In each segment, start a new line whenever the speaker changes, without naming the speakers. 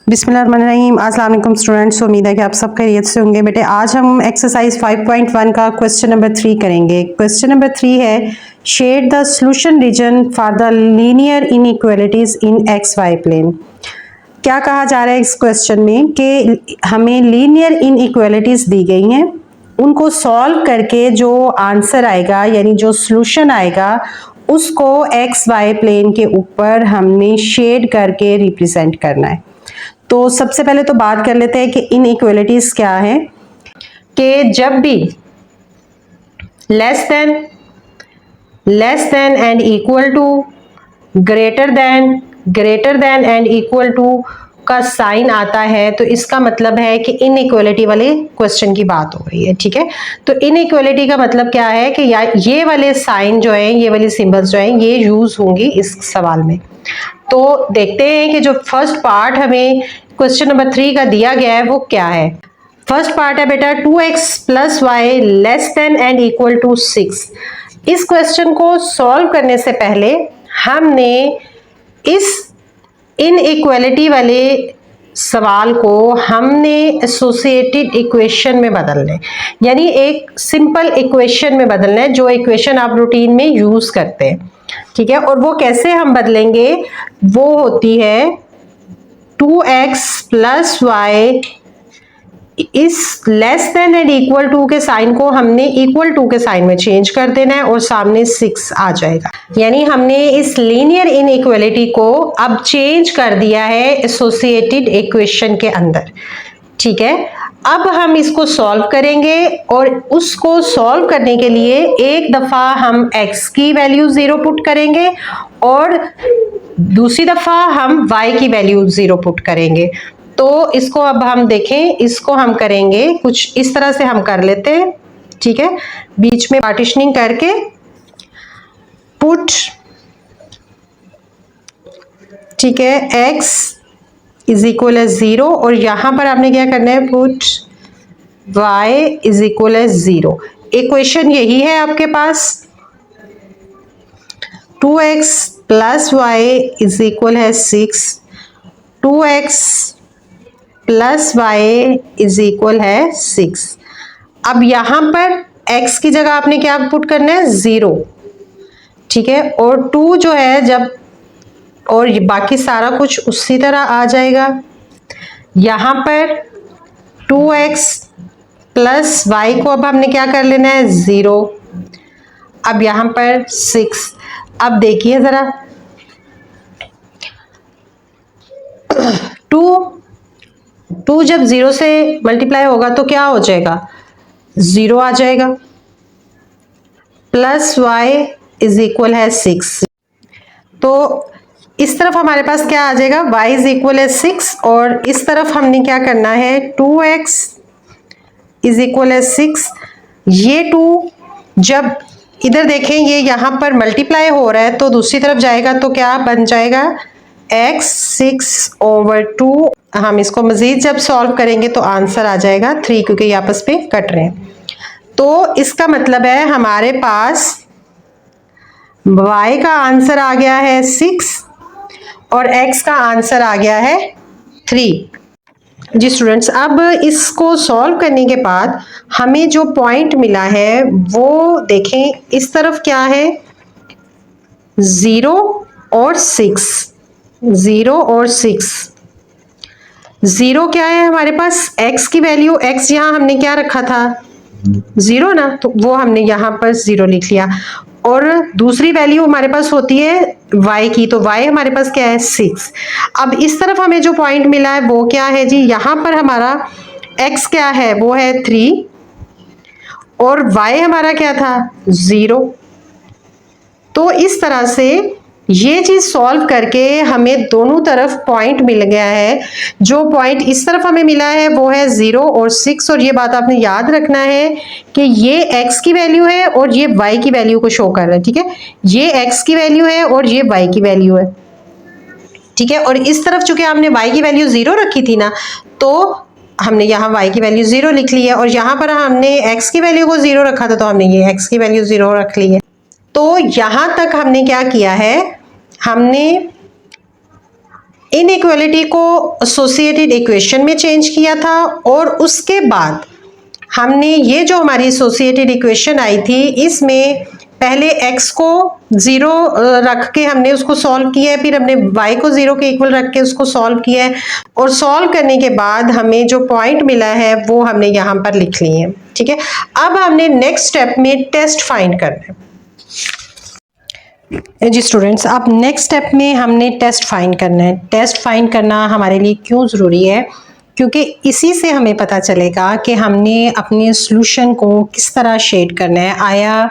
बिस्मिल्लाहिर्रहमानिर्रहीम। अस्सलाम वालेकुम स्टूडेंट्स, उम्मीद है कि आप सब खैरियत से होंगे। बेटे आज हम एक्सरसाइज 5.1 का क्वेश्चन नंबर 3 करेंगे। क्वेश्चन नंबर 3 है shade the solution region for the linear inequalities in x y plane. क्या कहा जा रहा है इस क्वेश्चन में कि हमें लीनियर इनइक्वालिटीज दी गई हैं, उनको सॉल्व करके जो आंसर आएगा यानी जो सॉल्यूशन आएगा उसको एक्स वाई प्लेन के ऊपर हमने शेड करके रिप्रेजेंट करना है। तो सबसे पहले तो बात कर लेते हैं कि इनइक्वालिटीज क्या है। कि जब भी less than and equal to, greater than and equal to का साइन आता है तो इसका मतलब है कि इनइक्वालिटी वाले क्वेश्चन की बात हो रही है। ठीक है, तो इनइक्वालिटी का मतलब क्या है कि ये वाले साइन जो है, ये वाली सिंबल्स जो है, ये यूज होंगी इस सवाल में। तो देखते हैं कि जो फर्स्ट पार्ट हमें क्वेश्चन नंबर 3 का दिया गया है वो क्या है। फर्स्ट पार्ट है बेटा 2x plus y less than and equal to 6। इस क्वेश्चन को सॉल्व करने से पहले हमने इस इनइक्वालिटी वाले सवाल को हमने एसोसिएटेड इक्वेशन में बदलना है, यानी एक सिंपल इक्वेशन में बदलना है, जो इक्वेशन आप रूटीन में यूज करते हैं। ठीक है, और वो कैसे हम बदलेंगे, वो होती है 2x plus y is less than and equal to के साइन को हमने इक्वल टू के साइन में चेंज कर देना है और सामने 6 आ जाएगा। यानी हमने इस लीनियर इनइक्वालिटी को अब चेंज कर दिया है एसोसिएटेड इक्वेशन के अंदर। ठीक है, अब हम इसको सॉल्व करेंगे और उसको सॉल्व करने के लिए एक दफा हम x की वैल्यू 0 पुट करेंगे और दूसरी दफा हम y की वैल्यू 0 पुट करेंगे। तो इसको अब हम देखें, इसको हम करेंगे कुछ इस तरह से हम कर लेते हैं। ठीक है, बीच में पार्टीशनिंग करके पुट, ठीक है, x इज इक्वल है 0 और यहां पर आपने क्या करना है, पुट y इज इक्वल है 0। इक्वेशन यही है आपके पास, 2x plus y is equal है 6, 2x plus y is equal है 6। अब यहां पर x की जगह आपने क्या पुट करना है, 0। ठीक है, और 2 जो है जब, और बाकी सारा कुछ उसी तरह आ जाएगा। यहां पर 2x प्लस वाई को अब हमने क्या कर लेना है, 0। अब यहां पर 6। अब देखिए जरा, 2 जब 0 से मल्टीप्लाई होगा तो क्या हो जाएगा, 0 आ जाएगा। प्लस वाई इज इक्वल है 6। तो इस तरफ हमारे पास क्या आ जाएगा, y इज इक्वल है 6 और इस तरफ हमने क्या करना है, 2x इज इक्वल है 6। ये 2 जब इधर देखें, ये यहां पर मल्टीप्लाई हो रहा है तो दूसरी तरफ जाएगा तो क्या बन जाएगा, x 6/2। हम इसको मजीद जब सॉल्व करेंगे तो आंसर आ जाएगा 3, क्योंकि ये आपस में कट रहे हैं। तो इसका मतलब है हमारे पास y का आंसर आ गया है 6 और x का आंसर आ गया है 3। जी स्टूडेंट्स, अब इसको सॉल्व करने के बाद हमें जो पॉइंट मिला है वो देखें, इस तरफ क्या है, 0 और 6, 0 और 6। 0 क्या है हमारे पास, x की वैल्यू, x यहां हमने क्या रखा था, 0 ना, तो वो हमने यहां पर 0 लिख लिया। और दूसरी वैल्यू हमारे पास होती है y की, तो y हमारे पास क्या है, 6। अब इस तरफ हमें जो पॉइंट मिला है वो क्या है जी, यहां पर हमारा x क्या है, वो है 3 और y हमारा क्या था, 0। तो इस तरह से ये चीज सॉल्व करके हमें दोनों तरफ पॉइंट मिल गया है। जो पॉइंट इस तरफ हमें मिला है वो है 0 और 6, और ये बात आपने याद रखना है कि ये x की वैल्यू है और ये y की वैल्यू को शो कर रहा है। ठीक है, ये x की वैल्यू है और ये y की वैल्यू है। ठीक है, और इस तरफ चूंकि हमने y की वैल्यू 0 रखी थी ना, तो हमने यहाँ y की वैल्यू 0 लिख ली है, और यहाँ पर हमने x की वैल्यू को 0 रखा था तो हमने ये x की वैल्यू 0 रख ली है। तो यहां तक हमने क्या किया है, हमने इनइक्वालिटी को एसोसिएटेड इक्वेशन में चेंज किया था और उसके बाद हमने ये जो हमारी एसोसिएटेड इक्वेशन आई थी इसमें पहले x को 0 रख के हमने उसको सॉल्व किया है, फिर हमने y को 0 के इक्वल रख के उसको सॉल्व किया है और सॉल्व करने के बाद हमें जो पॉइंट मिला है वो हमने यहाँ पर लिख लिए हैं। ठीक है, अब हमने नेक्स्ट स्टेप में टेस्ट फाइंड करना है। जी स्टूडेंट्स, अब नेक्स्ट स्टेप में हमने टेस्ट फाइंड करना है। टेस्ट फाइंड करना हमारे लिए क्यों ज़रूरी है? क्योंकि इसी से हमें पता चलेगा कि हमने अपने सॉल्यूशन को किस तरह शेड करना है। आया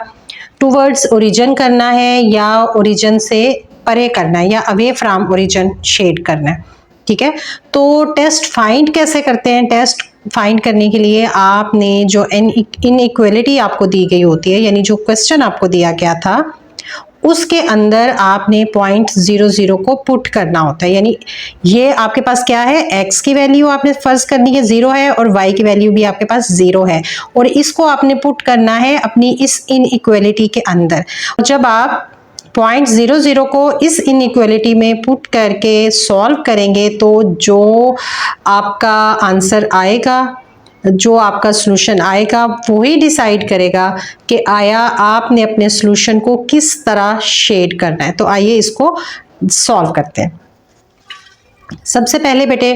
टूवर्ड्स ओरिजिन करना है या ओरिजिन से परे करना है या अवे फ्रॉम ओरिजिन शेड करना है। ठीक है, तो टेस्ट फाइंड कैसे करते हैं? टेस्ट फाइंड करने के लिए आपने जो इनइक्वालिटी आपको दी गई होती है, यानी जो क्वेश्चन आपको दिया गया था उसके अंदर आपने 0.00 को पुट करना होता है। यानी ये आपके पास क्या है, x की वैल्यू आपने फर्ज करनी है 0 है और y की वैल्यू भी आपके पास 0 है और इसको आपने पुट करना है अपनी इस इनइक्वालिटी के अंदर। जब आप 0.00 को इस इनइक्वालिटी में पुट करके सॉल्व करेंगे तो जो आपका आंसर आएगा, जो आपका सॉल्यूशन आएगा वही डिसाइड करेगा कि आया आपने अपने सॉल्यूशन को किस तरह शेड करना है। तो आइए इसको सॉल्व करते हैं। सबसे पहले बेटे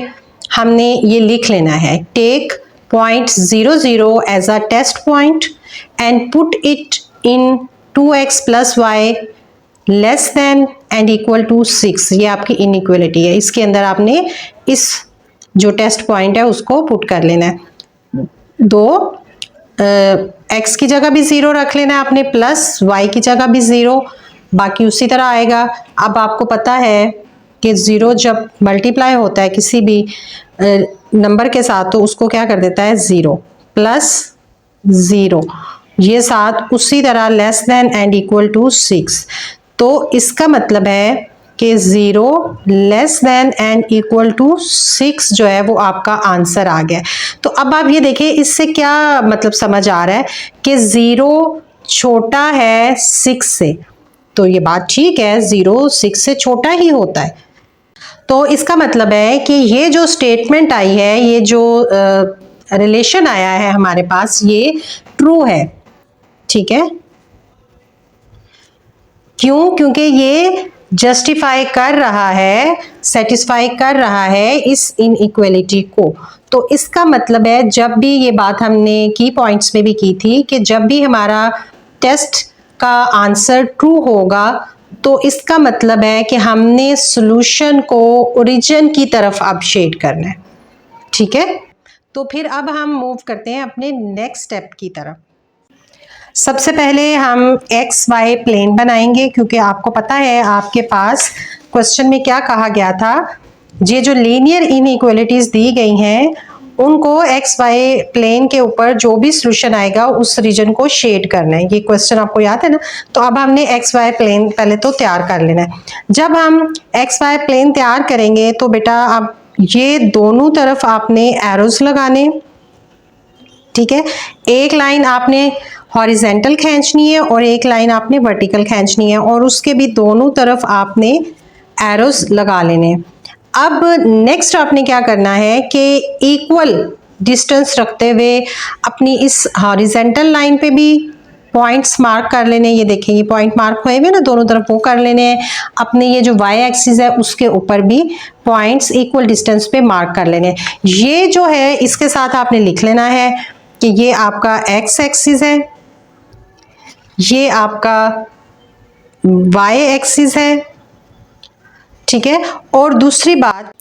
हमने ये लिख लेना है, take 0.00 as a test point and put it in 2x + y less than and equal to 6। ये आपकी इनइक्वालिटी है, इसके अंदर आपने इस जो टेस्ट पॉइंट है उसको पुट कर लेना है। x की जगह भी 0 रख लेना है आपने, प्लस y की जगह भी 0, बाकी उसी तरह आएगा। अब आपको पता है कि 0 जब मल्टीप्लाई होता है किसी भी नंबर के साथ तो उसको क्या कर देता है 0 + 0, ये साथ उसी तरह less than and equal to 6। तो इसका मतलब है कि 0 less than and equal to 6 जो है वो आपका आंसर आ गया। तो अब आप ये देखिए इससे क्या मतलब समझ आ रहा है कि 0 छोटा है 6 से, तो ये बात ठीक है, 0 6 से छोटा ही होता है। तो इसका मतलब है कि ये जो स्टेटमेंट आई है, ये जो रिलेशन आया है हमारे पास, ये ट्रू है। ठीक है, क्यों? क्योंकि ये जस्टिफाई कर रहा है, सेटिस्फाई कर रहा है इस इनइक्वालिटी को। तो इसका मतलब है, जब भी ये बात हमने की पॉइंट्स में भी की थी कि जब भी हमारा टेस्ट का आंसर ट्रू होगा तो इसका मतलब है कि हमने सॉल्यूशन को ओरिजिन की तरफ अब शेड करना है। ठीक है, तो फिर अब हम मूव करते हैं अपने नेक्स्ट स्टेप की तरफ। सबसे पहले हम XY प्लेन बनाएंगे, क्योंकि आपको पता है आपके पास क्वेश्चन में क्या कहा गया था, ये जो लीनियर इनइक्वालिटीज दी गई हैं उनको XY प्लेन के ऊपर जो भी सॉल्यूशन आएगा उस रीजन को शेड करना है। ये क्वेश्चन आपको याद है ना? तो अब हमने XY प्लेन पहले तो तैयार कर लेना है। जब हम XY प्लेन तैयार करेंगे तो बेटा अब ये दोनों तरफ आपने एरोज लगाने। ठीक है, एक लाइन आपने हॉरिजेंटल खींचनी है और एक लाइन आपने वर्टिकल खींचनी है और उसके भी दोनों तरफ आपने एरोज लगा लेने। अब नेक्स्ट आपने क्या करना है कि इक्वल डिस्टेंस रखते हुए अपनी इस हॉरिजेंटल लाइन पे भी पॉइंट्स मार्क कर लेने। ये देखें, ये पॉइंट मार्क हुए हुए ना दोनों तरफ, वो कर लेने हैं। अपने ये जो वाई एक्सिस है उसके ऊपर भी पॉइंट्स इक्वल डिस्टेंस पे मार्क कर लेने। ये जो है इसके साथ आपने लिख लेना है कि ये आपका एक्स एक्सिस है, ये आपका वाई एक्सिस है। ठीक है, और दूसरी बात,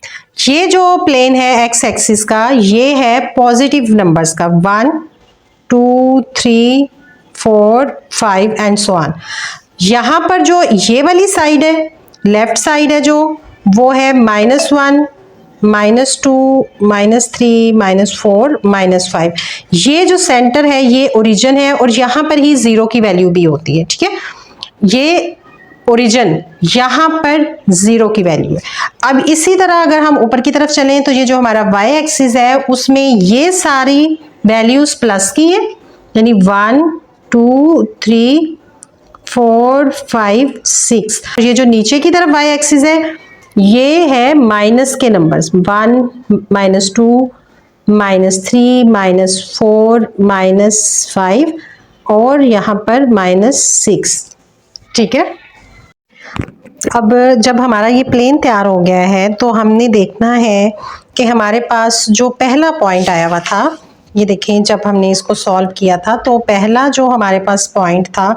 ये जो प्लेन है एक्स एक्सिस का, ये है पॉजिटिव नंबर्स का, 1 2 3 4 5 एंड सो ऑन। यहाँ पर जो ये वाली साइड है, लेफ्ट साइड है जो, वो है -1 -2 -3 -4 -5। ये जो सेंटर है ये ओरिजिन है और यहाँ पर ही 0 की वैल्यू भी होती है। ठीक है, ये ओरिजिन, यहाँ पर 0 की वैल्यू है। अब इसी तरह अगर हम ऊपर की तरफ चलें तो ये जो हमारा वाई एक्सिस है उसमें ये सारी वैल्यूज प्लस की है, यानी 1 2 3 4 5 6। ये जो नीचे की तरफ वाई एक्सिस है ये है माइनस के नंबर्स, 1, -2, -3, -4, -5 और यहाँ पर -6। ठीक है, अब जब हमारा ये प्लेन तैयार हो गया है तो हमने देखना है कि हमारे पास जो पहला पॉइंट आया हुआ था, ये देखें जब हमने इसको सॉल्व किया था तो पहला जो हमारे पास पॉइंट था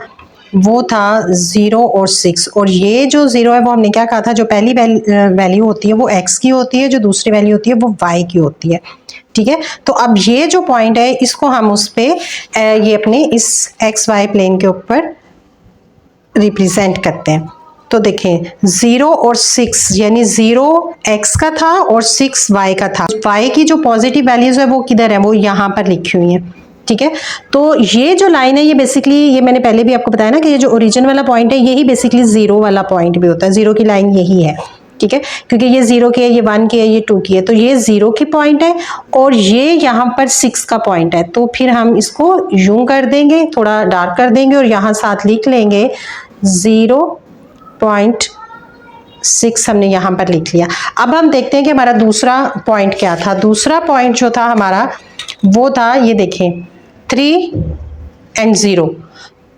वो था 0 और 6, और ये जो 0 है वो हमने क्या कहा था, जो पहली वैल्यू होती है वो x की होती है, जो दूसरी वैल्यू होती है वो y की होती है। ठीक है, तो अब ये जो पॉइंट है इसको हम उस पे ये अपने इस XY प्लेन के ऊपर रिप्रेजेंट करते हैं। तो देखें 0 और 6 यानी 0 x का था और 6 y का था। y की जो पॉजिटिव वैल्यूज है वो किधर है, वो यहाँ पर लिखी हुई है। ठीक है, तो ये जो लाइन है ये बेसिकली, ये मैंने पहले भी आपको बताया ना कि ये जो ओरिजिन वाला पॉइंट है यही बेसिकली 0 वाला पॉइंट भी होता है। 0 की लाइन यही है। ठीक है, क्योंकि ये 0 की है, ये 1 की है, ये 2 की है, तो ये 0 की पॉइंट है और ये यहाँ पर 6 का पॉइंट है। तो फिर हम इसको यूं कर देंगे, थोड़ा डार्क कर देंगे और यहाँ साथ लिख लेंगे 0.6 हमने यहाँ पर लिख लिया। अब हम देखते हैं कि हमारा दूसरा पॉइंट क्या था। दूसरा पॉइंट जो था हमारा वो था, ये देखें 3 और 0।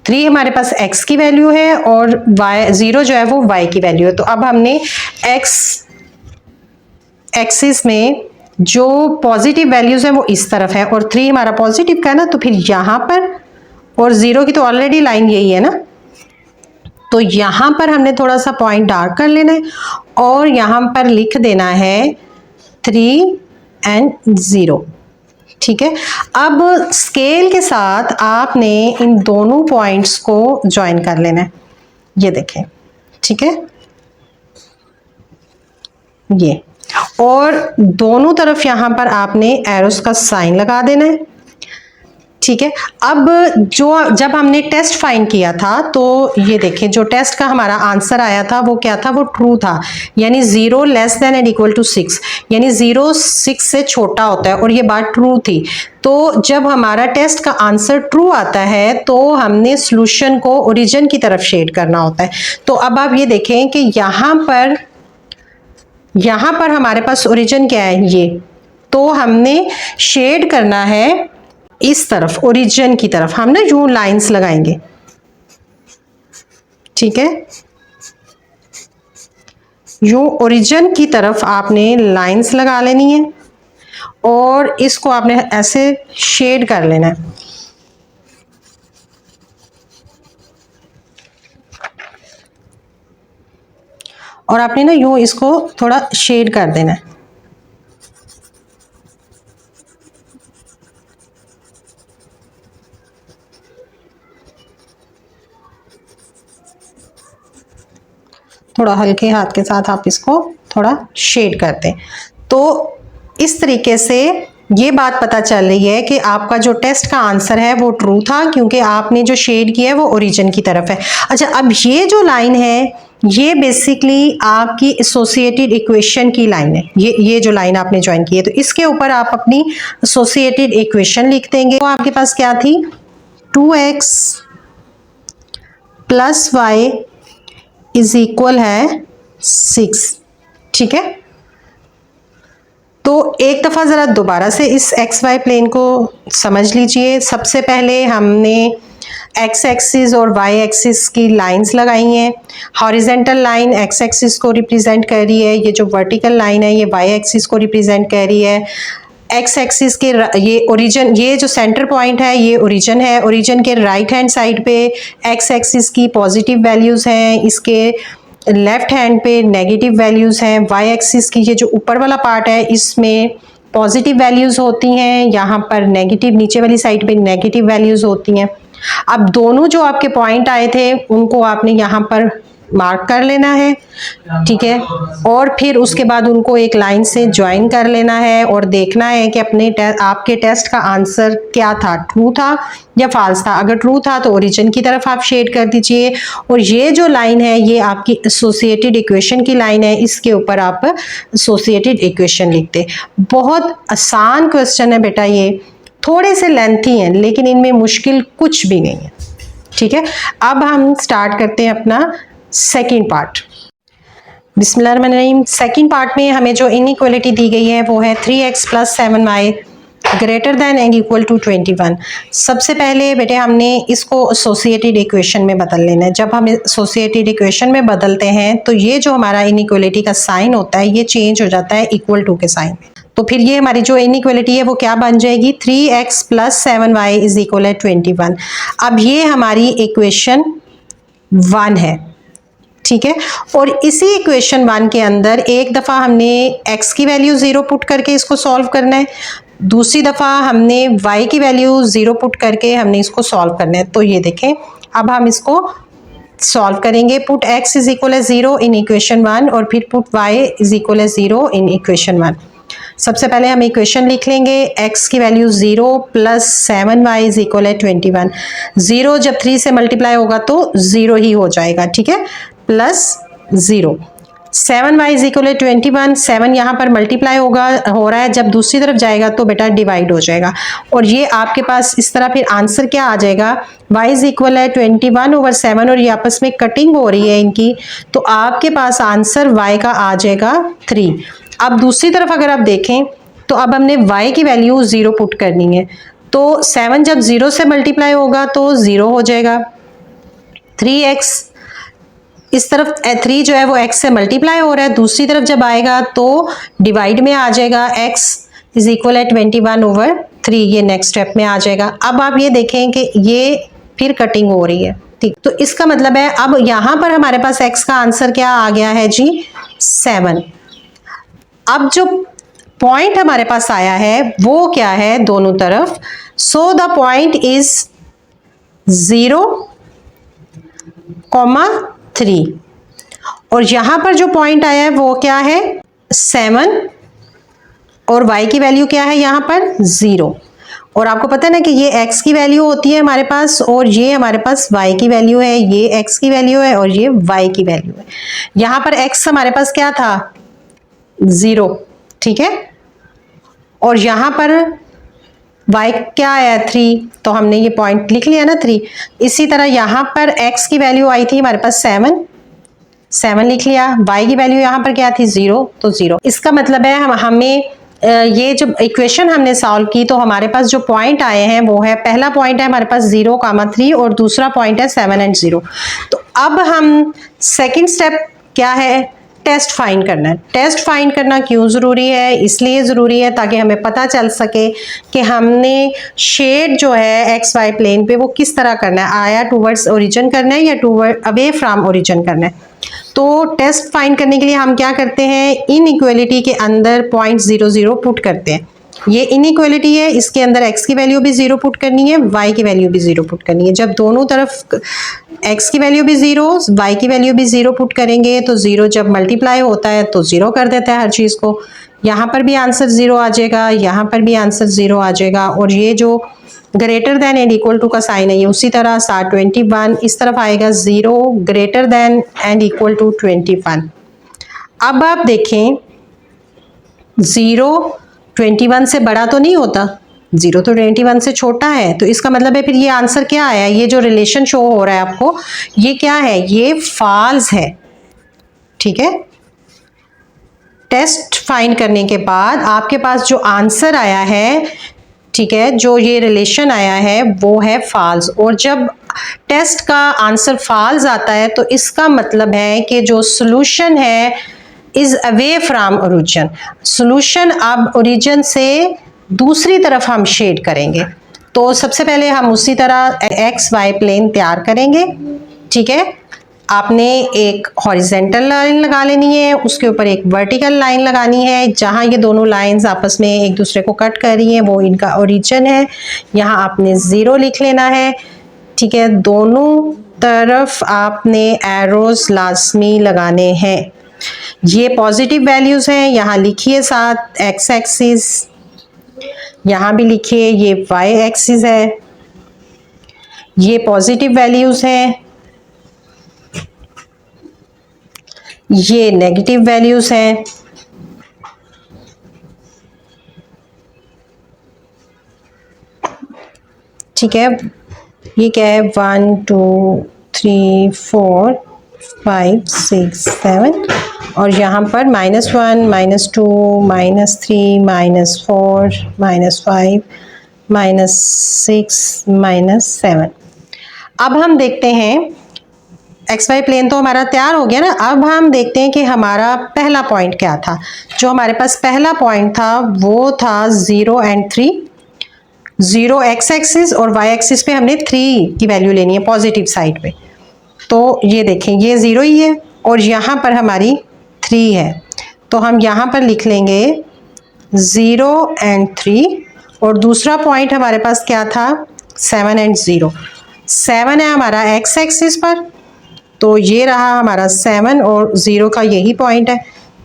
3 हमारे पास x की वैल्यू है और y 0 जो है वो y की वैल्यू है। तो अब हमने x एक्सिस में जो पॉजिटिव वैल्यूज है वो इस तरफ है और 3 हमारा पॉजिटिव का है ना, तो फिर यहाँ पर, और 0 की तो ऑलरेडी लाइन यही है ना, तो यहाँ पर हमने थोड़ा सा पॉइंट डार्क कर लेना है और यहाँ पर लिख देना है 3 और 0। ठीक है, अब स्केल के साथ आपने इन दोनों पॉइंट्स को ज्वाइन कर लेना है। ये देखें, ठीक है, ये, और दोनों तरफ यहाँ पर आपने एरोस का साइन लगा देना है। ठीक है, अब जब हमने टेस्ट फाइंड किया था तो ये देखें जो टेस्ट का हमारा आंसर आया था वो क्या था, वो ट्रू था, यानी 0 less than and equal to 6, यानी 0 6 से छोटा होता है, और ये बात ट्रू थी। तो जब हमारा टेस्ट का आंसर ट्रू आता है तो हमने सॉल्यूशन को ओरिजिन की तरफ शेड करना होता है। तो अब आप ये देखें कि यहाँ पर हमारे पास ओरिजिन क्या है, ये, तो हमने शेड करना है इस तरफ, ओरिजिन की तरफ हम ना यूं लाइंस लगाएंगे। ठीक है, यूं ओरिजिन की तरफ आपने लाइंस लगा लेनी है और इसको आपने ऐसे शेड कर लेना है। और आपने ना यूं इसको थोड़ा शेड कर देना है। थोड़ा हल्के हाथ के साथ आप इसको थोड़ा शेड करते हैं। तो इस तरीके से ये बात पता चल रही है कि आपका जो टेस्ट का आंसर है वो ट्रू था, क्योंकि आपने जो शेड किया है वो ओरिजिन की तरफ है। अच्छा, अब ये जो लाइन है ये बेसिकली आपकी एसोसिएटेड इक्वेशन की लाइन है। ये जो लाइन आपने ज्वाइन की है, तो इसके ऊपर आप अपनी एसोसिएटेड इक्वेशन लिख देंगे। तो आपके पास क्या थी, 2x plus y is equal है 6। ठीक है, तो एक दफ़ा ज़रा दोबारा से इस एक्स वाई प्लेन को समझ लीजिए। सबसे पहले हमने एक्स एक्सिस और वाई एक्सिस की लाइंस लगाई हैं। हॉरिजेंटल लाइन एक्स एक्सिस को रिप्रेजेंट कर रही है, ये जो वर्टिकल लाइन है ये वाई एक्सिस को रिप्रेजेंट कर रही है। एक्स एक्सिस के ये ओरिजिन, ये जो सेंटर पॉइंट है ये ओरिजिन है। ओरिजिन के राइट हैंड साइड पे एक्स एक्सिस की पॉजिटिव वैल्यूज़ हैं, इसके लेफ्ट हैंड पे नेगेटिव वैल्यूज़ हैं। वाई एक्सिस की ये जो ऊपर वाला पार्ट है इसमें पॉजिटिव वैल्यूज़ होती हैं, यहाँ पर नेगेटिव, नीचे वाली साइड पे नेगेटिव वैल्यूज़ होती हैं। अब दोनों जो आपके पॉइंट आए थे उनको आपने यहाँ पर मार्क कर लेना है। ठीक है, और फिर उसके बाद उनको एक लाइन से ज्वाइन कर लेना है और देखना है कि आपके टेस्ट का आंसर क्या था, ट्रू था या फॉल्स था। अगर ट्रू था तो ओरिजिन की तरफ आप शेड कर दीजिए, और ये जो लाइन है ये आपकी एसोसिएटेड इक्वेशन की लाइन है, इसके ऊपर आप एसोसिएटेड इक्वेशन लिखते। बहुत आसान क्वेश्चन है बेटा, ये थोड़े से लेंथी हैं लेकिन इनमें मुश्किल कुछ भी नहीं है। ठीक है, अब हम स्टार्ट करते हैं अपना सेकंड पार्ट। बिस्मिल्लाहिर्रहमानिर्रहीम। सेकंड पार्ट में हमें जो इनइक्वालिटी दी गई है वो है 3x + 7y greater than and equal to 21। सबसे पहले बेटे हमने इसको एसोसिएटेड इक्वेशन में बदल लेना है। जब हम एसोसिएटेड इक्वेशन में बदलते हैं तो ये जो हमारा इनइक्वालिटी का साइन होता है ये चेंज हो जाता है इक्वल टू के साइन में। तो फिर ये हमारी जो इनइक्वालिटी है वो क्या बन जाएगी, 3x + 7y = 21। अब ये हमारी इक्वेशन 1 है, ठीक है। और इसी इक्वेशन 1 के अंदर एक दफ़ा हमने x की वैल्यू 0 पुट करके इसको सॉल्व करना है, दूसरी दफ़ा हमने y की वैल्यू 0 पुट करके हमने इसको सॉल्व करना है। तो ये देखें, अब हम इसको सॉल्व करेंगे। पुट x = 0 इन इक्वेशन 1 और फिर पुट y = 0 इन इक्वेशन 1। सबसे पहले हम इक्वेशन लिख लेंगे, x की वैल्यू 0 + 7y = 21। 0 जब 3 से मल्टीप्लाई होगा तो 0 ही हो जाएगा, ठीक है, +0। 7y = 21। 7 यहाँ पर मल्टीप्लाई हो रहा है, जब दूसरी तरफ जाएगा तो बेटा डिवाइड हो जाएगा। और ये आपके पास इस तरह फिर आंसर क्या आ जाएगा, y = 21/7 और ये आपस में कटिंग हो रही है इनकी, तो आपके पास आंसर y का आ जाएगा 3। अब दूसरी तरफ अगर आप देखें तो अब हमने y की वैल्यू 0 पुट करनी है, तो 7 जब 0 से मल्टीप्लाई होगा तो 0 हो जाएगा। 3x इस तरफ 3 जो है वो x से मल्टीप्लाई हो रहा है, दूसरी तरफ जब आएगा तो डिवाइड में आ जाएगा, x = 21/3, ये नेक्स्ट स्टेप में आ जाएगा। अब आप ये देखें कि ये फिर कटिंग हो रही है, ठीक। तो इसका मतलब है अब यहाँ पर हमारे पास x का आंसर क्या आ गया है जी, 7। अब जो पॉइंट हमारे पास आया है वो क्या है दोनों तरफ, सो द पॉइंट इज 0,3 और यहां पर जो पॉइंट आया है वो क्या है 7 और y की वैल्यू क्या है यहां पर 0। और आपको पता है ना कि ये x की वैल्यू होती है हमारे पास और ये हमारे पास y की वैल्यू है, ये x की वैल्यू है और ये y की वैल्यू है। यहां पर x हमारे पास क्या था 0, ठीक है, और यहां पर y क्या आया 3, तो हमने ये पॉइंट लिख लिया ना 3। इसी तरह यहां पर x की वैल्यू आई थी हमारे पास 7 लिख लिया, y की वैल्यू यहां पर क्या थी 0, तो 0। इसका मतलब है हमें ये जो इक्वेशन हमने सॉल्व की तो हमारे पास जो पॉइंट आए हैं वो है, पहला पॉइंट है हमारे पास 0,3 और दूसरा पॉइंट है 7 और 0। तो अब हम सेकंड स्टेप क्या है, टेस्ट फाइंड करना है। टेस्ट फाइंड करना क्यों ज़रूरी है, इसलिए ज़रूरी है ताकि हमें पता चल सके कि हमने शेड जो है एक्स वाई प्लेन पे वो किस तरह करना है, आया टूवर्ड्स ओरिजिन करना है या टूवर्ड अवे फ्रॉम ओरिजिन करना है। तो टेस्ट फाइंड करने के लिए हम क्या करते हैं, इनइक्वालिटी के अंदर पॉइंट 0 0 पुट करते हैं। ये इनइक्वालिटी है, इसके अंदर x की वैल्यू भी 0 पुट करनी है, y की वैल्यू भी 0 पुट करनी है। जब दोनों तरफ x की वैल्यू भी 0 y की वैल्यू भी 0 पुट करेंगे तो 0 जब मल्टीप्लाई होता है तो 0 कर देता है हर चीज़ को। यहाँ पर भी आंसर 0 आ जाएगा, यहाँ पर भी आंसर 0 आ जाएगा। और ये जो greater than and equal to का साइन है ये उसी तरह 21 इस तरफ आएगा, 0 greater than and equal to 21। अब आप देखें 0 21 से बड़ा तो नहीं होता, 0 तो 21 से छोटा है, तो इसका मतलब है फिर ये आंसर क्या आया, ये जो रिलेशन शो हो रहा है आपको ये क्या है, ये फॉल्स है, ठीक है। टेस्ट फाइंड करने के बाद आपके पास जो आंसर आया है, ठीक है, जो ये रिलेशन आया है वो है फॉल्स। और जब टेस्ट का आंसर फॉल्स आता है तो इसका मतलब है कि जो सोल्यूशन है is away from origin. Solution अब ओरिजिन से दूसरी तरफ हम शेड करेंगे। तो सबसे पहले हम उसी तरह एक्स वाई प्लेन तैयार करेंगे, ठीक है। आपने एक हॉरिजेंटल लाइन लगा लेनी है, उसके ऊपर एक वर्टिकल लाइन लगानी है। जहां ये दोनों लाइंस आपस में एक दूसरे को कट कर रही हैं वो इनका ओरिजिन है। यहाँ आपने 0 लिख लेना है, ठीक है। दोनों तरफ आपने एरोज लाजमी लगाने हैं। ये पॉजिटिव वैल्यूज हैं, यहाँ लिखिए साथ एक्स एक्सिस, यहाँ भी लिखिए ये वाई एक्सिस है, ये पॉजिटिव वैल्यूज हैं, ये नेगेटिव वैल्यूज हैं। ठीक है, ये क्या है 1 2 3 4 5 6 7 और यहाँ पर -1, -2, -3, -4, -5, -6, -7। अब हम देखते हैं एक्स वाई प्लेन तो हमारा तैयार हो गया ना। अब हम देखते हैं कि हमारा पहला पॉइंट क्या था। जो हमारे पास पहला पॉइंट था वो था 0 एंड 3। 0 एक्स एक्सिस और वाई एक्सिस पे हमने 3 की वैल्यू लेनी है पॉजिटिव साइड पे। तो ये देखें ये 0 ही है और यहाँ पर हमारी 3 है, तो हम यहाँ पर लिख लेंगे 0 एंड 3। और दूसरा पॉइंट हमारे पास क्या था, 7 एंड 0। 7 है हमारा एक्स एक्सिस पर, तो ये रहा हमारा 7 और 0 का यही पॉइंट है।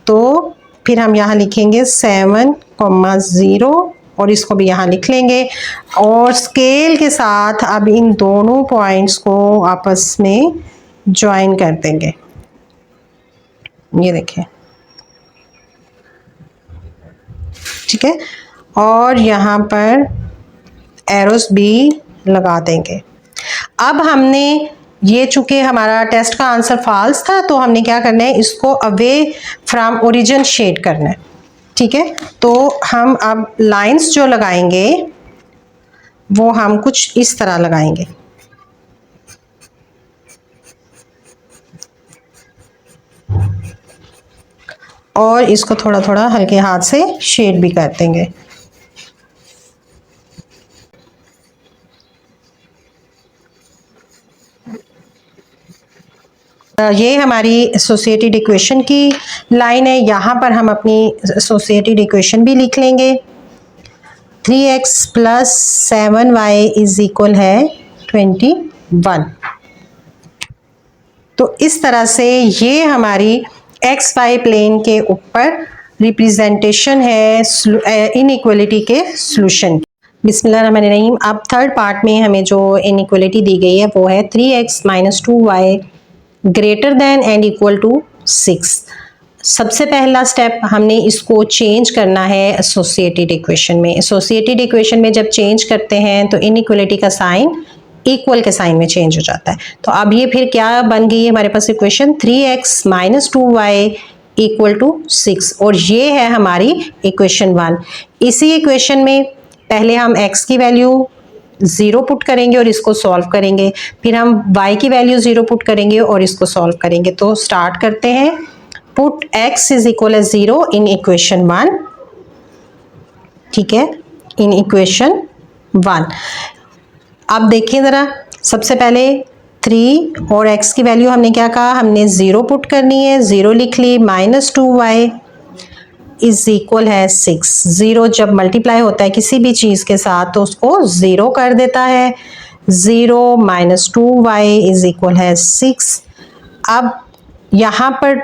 तो फिर हम यहाँ लिखेंगे 7,0 और इसको भी यहाँ लिख लेंगे और स्केल के साथ अब इन दोनों पॉइंट्स को आपस में ज्वाइन कर देंगे। ये देखें, ठीक है, और यहाँ पर एरोस भी लगा देंगे। अब हमने ये चूंकि हमारा टेस्ट का आंसर फॉल्स था तो हमने क्या करना है, इसको अवे फ्रॉम ओरिजिन शेड करना है, ठीक है। तो हम अब लाइंस जो लगाएंगे वो हम कुछ इस तरह लगाएंगे। और इसको थोड़ा थोड़ा हल्के हाथ से शेड भी कर देंगे। ये हमारी एसोसिएटेड इक्वेशन की लाइन है। यहाँ पर हम अपनी एसोसिएटेड इक्वेशन भी लिख लेंगे। 3x + 7y = है 21। तो इस तरह से ये हमारी एक्स वाई प्लेन के ऊपर रिप्रेजेंटेशन है इनइक्वालिटी के सॉल्यूशन। बिस्मिल्लाहिर्रहमानिर्रहीम। अब थर्ड पार्ट में हमें जो इनइक्वालिटी दी गई है वो है 3x - 2y > 6। सबसे पहला स्टेप हमने इसको चेंज करना है एसोसिएटेड इक्वेशन में। एसोसिएटेड इक्वेशन में जब चेंज करते हैं तो इनइक्वालिटी का साइन इक्वल के साइन में चेंज हो जाता है। तो अब ये फिर क्या बन गई है हमारे पास इक्वेशन, 3x - 2y = 6 और ये है हमारी इक्वेशन 1। इसी इक्वेशन में पहले हम x की वैल्यू 0 पुट करेंगे और इसको सॉल्व करेंगे, फिर हम y की वैल्यू 0 पुट करेंगे और इसको सॉल्व करेंगे। तो स्टार्ट करते हैं। पुट x = 0 इन इक्वेशन 1, ठीक है, इन इक्वेशन 1। अब देखिए ज़रा, सबसे पहले 3 और x की वैल्यू हमने क्या कहा, हमने 0 पुट करनी है, 0 लिख ली। -2y = 6। 0 जब मल्टीप्लाई होता है किसी भी चीज़ के साथ तो उसको 0 कर देता है। 0 - 2y = 6। अब यहाँ पर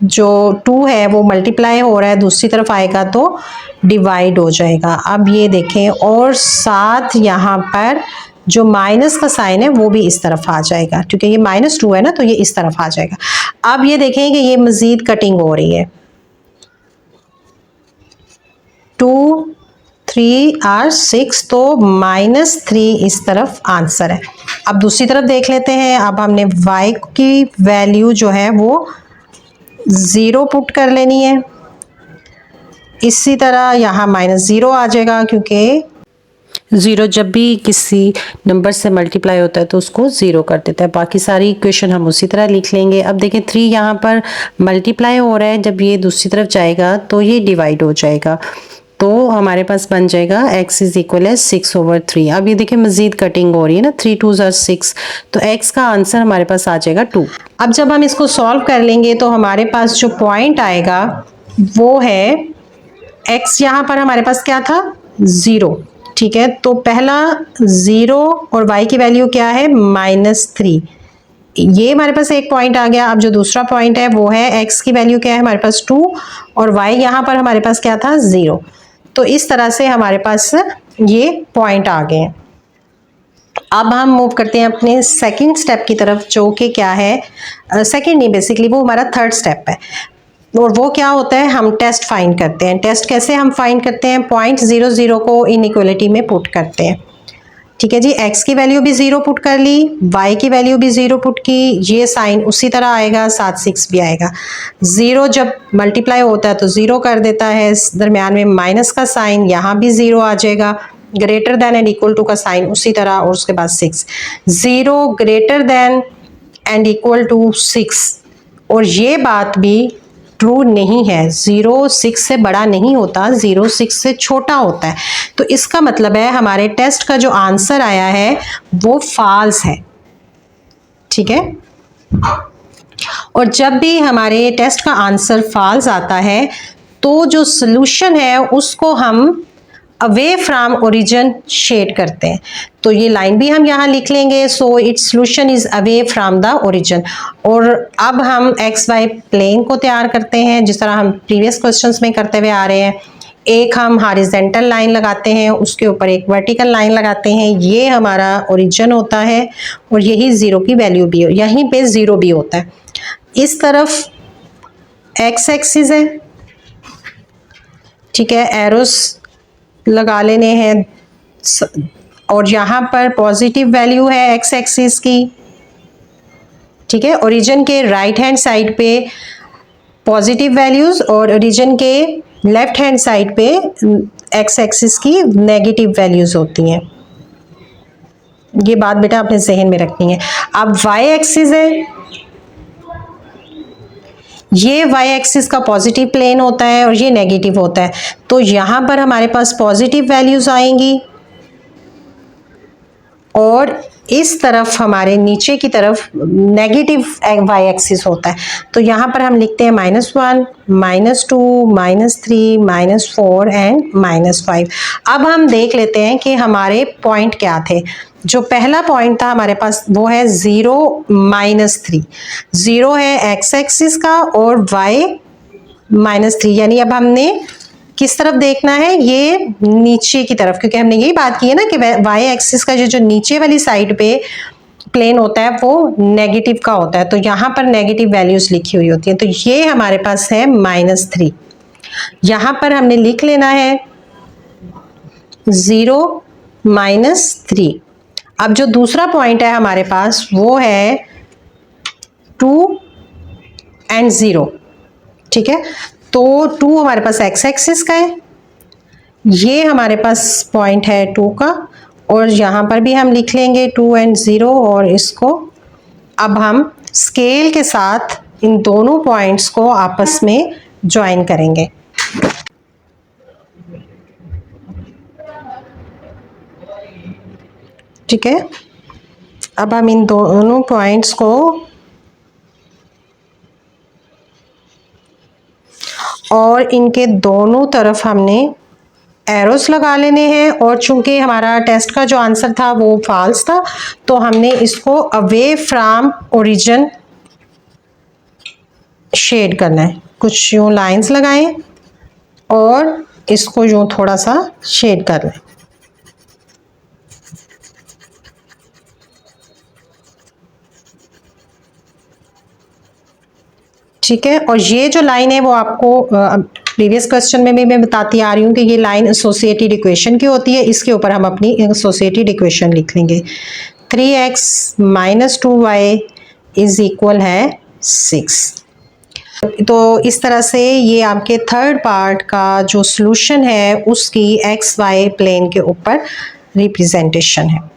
जो 2 है वो मल्टीप्लाई हो रहा है, दूसरी तरफ आएगा तो डिवाइड हो जाएगा। अब ये देखें, और साथ यहाँ पर जो माइनस का साइन है वो भी इस तरफ आ जाएगा, क्योंकि ये -2 है ना तो ये इस तरफ आ जाएगा। अब ये देखें कि ये मज़ीद कटिंग हो रही है। 2, 3 और 6, तो -3 इस तरफ आंसर है। अब दूसरी तरफ देख लेते हैं। अब हमने y की वैल्यू जो है वो 0 पुट कर लेनी है। इसी तरह यहाँ -0 आ जाएगा, क्योंकि 0 जब भी किसी नंबर से मल्टीप्लाई होता है तो उसको 0 कर देता है। बाकी सारी इक्वेशन हम उसी तरह लिख लेंगे। अब देखें 3 यहाँ पर मल्टीप्लाई हो रहा है, जब ये दूसरी तरफ जाएगा तो ये डिवाइड हो जाएगा। तो हमारे पास बन जाएगा x = 6/3। अब ये देखिए मज़ीद कटिंग हो रही है ना, 3 2 = 6, तो x का आंसर हमारे पास आ जाएगा 2। अब जब हम इसको सॉल्व कर लेंगे तो हमारे पास जो पॉइंट आएगा वो है x, यहाँ पर हमारे पास क्या था, 0, ठीक है। तो पहला 0 और y की वैल्यू क्या है, -3। ये हमारे पास एक पॉइंट आ गया। अब जो दूसरा पॉइंट है वो है x की वैल्यू क्या है हमारे पास 2 और y यहाँ पर हमारे पास क्या था, 0। तो इस तरह से हमारे पास ये पॉइंट आ गए। अब हम मूव करते हैं अपने सेकंड स्टेप की तरफ, जो कि क्या है, सेकंड नहीं, बेसिकली वो हमारा थर्ड स्टेप है। और वो क्या होता है, हम टेस्ट फाइंड करते हैं। टेस्ट कैसे हम फाइंड करते हैं, पॉइंट 0 0 को इनइक्वालिटी में पुट करते हैं, ठीक है जी, x की वैल्यू भी 0 पुट कर ली, y की वैल्यू भी 0 पुट की, ये साइन उसी तरह आएगा, साथ 6 भी आएगा। 0 जब मल्टीप्लाई होता है तो 0 कर देता है, दरम्यान में माइनस का साइन, यहाँ भी 0 आ जाएगा, greater than and equal to का साइन उसी तरह, और उसके बाद 6, 0 greater than and equal to 6, और ये बात भी ट्रू नहीं है, 0 6 से बड़ा नहीं होता, 0 6 से छोटा होता है। तो इसका मतलब है हमारे टेस्ट का जो आंसर आया है वो फॉल्स है। ठीक है, और जब भी हमारे टेस्ट का आंसर फॉल्स आता है तो जो सोल्यूशन है उसको हम अवे फ्रॉम ओरिजिन शेड करते हैं। तो ये लाइन भी हम यहाँ लिख लेंगे, so its solution is away from the origin. और अब हम एक्स वाई प्लेन को तैयार करते हैं जिस तरह हम प्रीवियस क्वेश्चंस में करते हुए आ रहे हैं। एक हम हॉरिजॉन्टल लाइन लगाते हैं, उसके ऊपर एक वर्टिकल लाइन लगाते हैं, ये हमारा ओरिजिन होता है और यही 0 की वैल्यू भी, यहीं पे 0 भी होता है। इस तरफ एक्स एक्सिस है, ठीक है, एरोस लगा लेने हैं, और यहाँ पर पॉजिटिव वैल्यू है एक्स एक्सिस की। ठीक है, ओरिजिन के राइट हैंड साइड पे पॉजिटिव वैल्यूज और ओरिजिन के लेफ्ट हैंड साइड पे एक्स एक्सिस की नेगेटिव वैल्यूज होती हैं। ये बात बेटा अपने जहन में रखनी है। अब वाई एक्सिस है, ये वाई एक्सिस का पॉजिटिव प्लेन होता है और ये नेगेटिव होता है, तो यहाँ पर हमारे पास पॉजिटिव वैल्यूज आएंगी और इस तरफ हमारे नीचे की तरफ नेगेटिव वाई एक्सिस होता है। तो यहाँ पर हम लिखते हैं -1, -2, -3, -4 एंड -5। अब हम देख लेते हैं कि हमारे पॉइंट क्या थे। जो पहला पॉइंट था हमारे पास वो है 0, -3। 0 है एक्स एक्सिस का और y -3, यानी अब हमने किस तरफ देखना है, ये नीचे की तरफ, क्योंकि हमने यही बात की है ना कि y एक्सिस का जो नीचे वाली साइड पे प्लेन होता है वो नेगेटिव का होता है, तो यहाँ पर नेगेटिव वैल्यूज लिखी हुई होती है। तो ये हमारे पास है -3, यहाँ पर हमने लिख लेना है 0, -3। अब जो दूसरा पॉइंट है हमारे पास वो है 2 एंड 0। ठीक है, तो 2 हमारे पास एक्स एक्सिस का है, ये हमारे पास पॉइंट है 2 का, और यहाँ पर भी हम लिख लेंगे 2 एंड 0, और इसको अब हम स्केल के साथ इन दोनों पॉइंट्स को आपस में ज्वाइन करेंगे। ठीक है, अब हम इन दोनों पॉइंट्स को और इनके दोनों तरफ हमने एरोस लगा लेने हैं, और चूंकि हमारा टेस्ट का जो आंसर था वो फॉल्स था तो हमने इसको अवे फ्रॉम ओरिजिन शेड करना है। कुछ यूं लाइंस लगाएं और इसको यूं थोड़ा सा शेड कर लें। ठीक है, और ये जो लाइन है वो आपको प्रीवियस क्वेश्चन में भी मैं बताती आ रही हूँ कि ये लाइन एसोसिएटेड इक्वेशन की होती है। इसके ऊपर हम अपनी एसोसिएटेड इक्वेशन लिख लेंगे। 3x - 2y इज इक्वल है 6। तो इस तरह से ये आपके थर्ड पार्ट का जो सॉल्यूशन है उसकी एक्स वाई प्लेन के ऊपर रिप्रेजेंटेशन है।